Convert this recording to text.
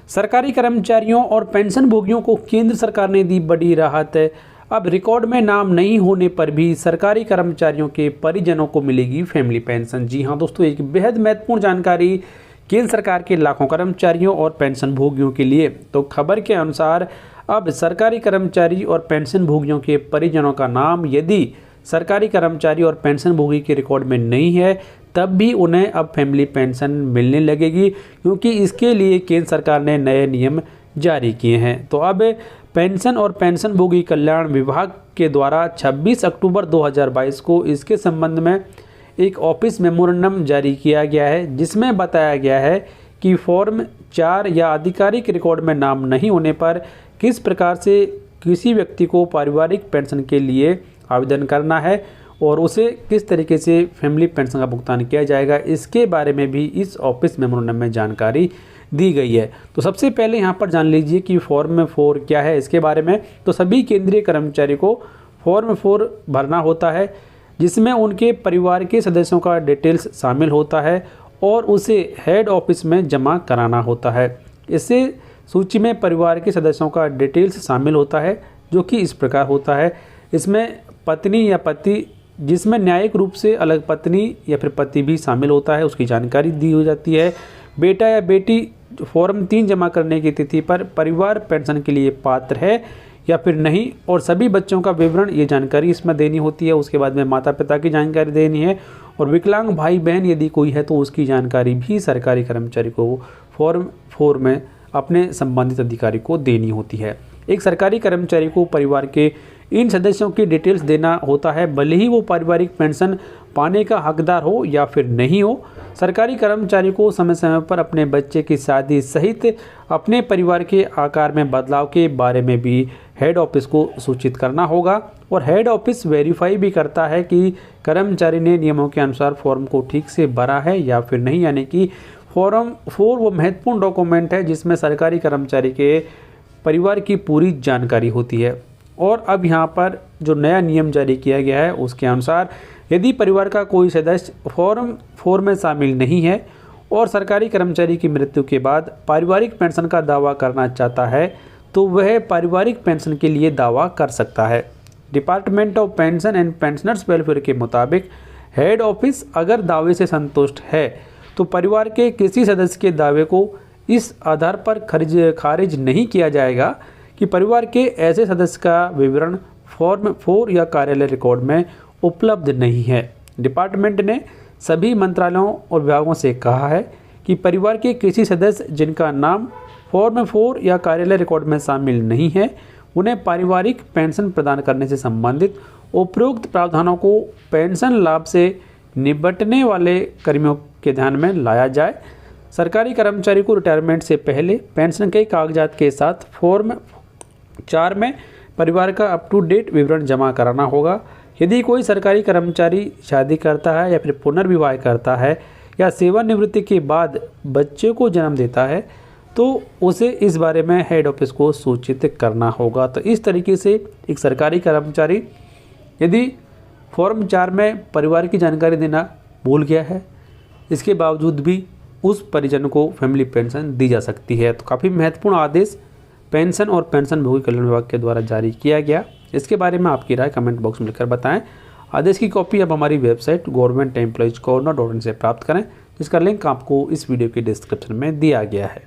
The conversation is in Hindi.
सरकारी कर्मचारियों और पेंशन भोगियों को केंद्र सरकार ने दी बड़ी राहत। अब रिकॉर्ड में नाम नहीं होने पर भी सरकारी कर्मचारियों के परिजनों को मिलेगी फैमिली पेंशन। जी हाँ दोस्तों, एक बेहद महत्वपूर्ण जानकारी केंद्र सरकार के लाखों कर्मचारियों और पेंशन भोगियों के लिए। तो खबर के अनुसार अब सरकारी कर्मचारी और पेंशन भोगियों के परिजनों का नाम यदि सरकारी कर्मचारी और पेंशन भोगी के रिकॉर्ड में नहीं है तब भी उन्हें अब फैमिली पेंशन मिलने लगेगी, क्योंकि इसके लिए केंद्र सरकार ने नए नियम जारी किए हैं। तो अब पेंशन और पेंशन भोगी कल्याण विभाग के द्वारा 26 अक्टूबर 2022 को इसके संबंध में एक ऑफिस मेमोरेंडम जारी किया गया है, जिसमें बताया गया है कि फॉर्म 4 या आधिकारिक रिकॉर्ड में नाम नहीं होने पर किस प्रकार से किसी व्यक्ति को पारिवारिक पेंशन के लिए आवेदन करना है और उसे किस तरीके से फैमिली पेंशन का भुगतान किया जाएगा, इसके बारे में भी इस ऑफिस मेमोरेंडम में जानकारी दी गई है। तो सबसे पहले यहाँ पर जान लीजिए कि फॉर्म 4 क्या है इसके बारे में। तो सभी केंद्रीय कर्मचारी को फॉर्म 4 भरना होता है, जिसमें उनके परिवार के सदस्यों का डिटेल्स शामिल होता है और उसे हेड ऑफिस में जमा कराना होता है। इससे सूची में परिवार के सदस्यों का डिटेल्स शामिल होता है, जो कि इस प्रकार होता है। इसमें पत्नी या पति, जिसमें न्यायिक रूप से अलग पत्नी या फिर पति भी शामिल होता है, उसकी जानकारी दी हो जाती है। बेटा या बेटी फॉर्म 3 जमा करने की तिथि पर परिवार पेंशन के लिए पात्र है या फिर नहीं, और सभी बच्चों का विवरण, ये जानकारी इसमें देनी होती है। उसके बाद में माता पिता की जानकारी देनी है, और विकलांग भाई बहन यदि कोई है तो उसकी जानकारी भी सरकारी कर्मचारी को फॉर्म 4 में अपने संबंधित अधिकारी को देनी होती है। एक सरकारी कर्मचारी को परिवार के इन सदस्यों की डिटेल्स देना होता है, भले ही वो पारिवारिक पेंशन पाने का हकदार हो या फिर नहीं हो। सरकारी कर्मचारी को समय समय पर अपने बच्चे की शादी सहित अपने परिवार के आकार में बदलाव के बारे में भी हेड ऑफिस को सूचित करना होगा, और हेड ऑफिस वेरीफाई भी करता है कि कर्मचारी ने नियमों के अनुसार फॉर्म को ठीक से भरा है या फिर नहीं। यानी कि फॉर्म 4 वो महत्वपूर्ण डॉक्यूमेंट है जिसमें सरकारी कर्मचारी के परिवार की पूरी जानकारी होती है। और अब यहाँ पर जो नया नियम जारी किया गया है उसके अनुसार यदि परिवार का कोई सदस्य फॉर्म 4 में शामिल नहीं है और सरकारी कर्मचारी की मृत्यु के बाद पारिवारिक पेंशन का दावा करना चाहता है तो वह पारिवारिक पेंशन के लिए दावा कर सकता है। Department of pension and pensioners welfare के मुताबिक हेड ऑफिस अगर दावे से संतुष्ट है तो परिवार के किसी सदस्य के दावे को इस आधार पर खारिज नहीं किया जाएगा कि परिवार के ऐसे सदस्य का विवरण फॉर्म 4 या कार्यालय रिकॉर्ड में उपलब्ध नहीं है। डिपार्टमेंट ने सभी मंत्रालयों और विभागों से कहा है कि परिवार के किसी सदस्य जिनका नाम फॉर्म 4 या कार्यालय रिकॉर्ड में शामिल नहीं है, उन्हें पारिवारिक पेंशन प्रदान करने से संबंधित उपरोक्त प्रावधानों को पेंशन लाभ से निपटने वाले कर्मियों के ध्यान में लाया जाए। सरकारी कर्मचारी को रिटायरमेंट से पहले पेंशन के कागजात के साथ फॉर्म 4 में परिवार का अप टू डेट विवरण जमा कराना होगा। यदि कोई सरकारी कर्मचारी शादी करता है या फिर पुनर्विवाह करता है या सेवानिवृत्ति के बाद बच्चे को जन्म देता है तो उसे इस बारे में हेड ऑफिस को सूचित करना होगा। तो इस तरीके से एक सरकारी कर्मचारी यदि फॉर्म 4 में परिवार की जानकारी देना भूल गया है, इसके बावजूद भी उस परिजन को फैमिली पेंशन दी जा सकती है। तो काफ़ी महत्वपूर्ण आदेश पेंशन और पेंशन भोगी कल्याण विभाग के द्वारा जारी किया गया। इसके बारे में आपकी राय कमेंट बॉक्स में लिखकर बताएं। आदेश की कॉपी आप हमारी वेबसाइट governmentemploriecorner.in से प्राप्त करें, जिसका लिंक आपको इस वीडियो की डिस्क्रिप्शन में दिया गया है।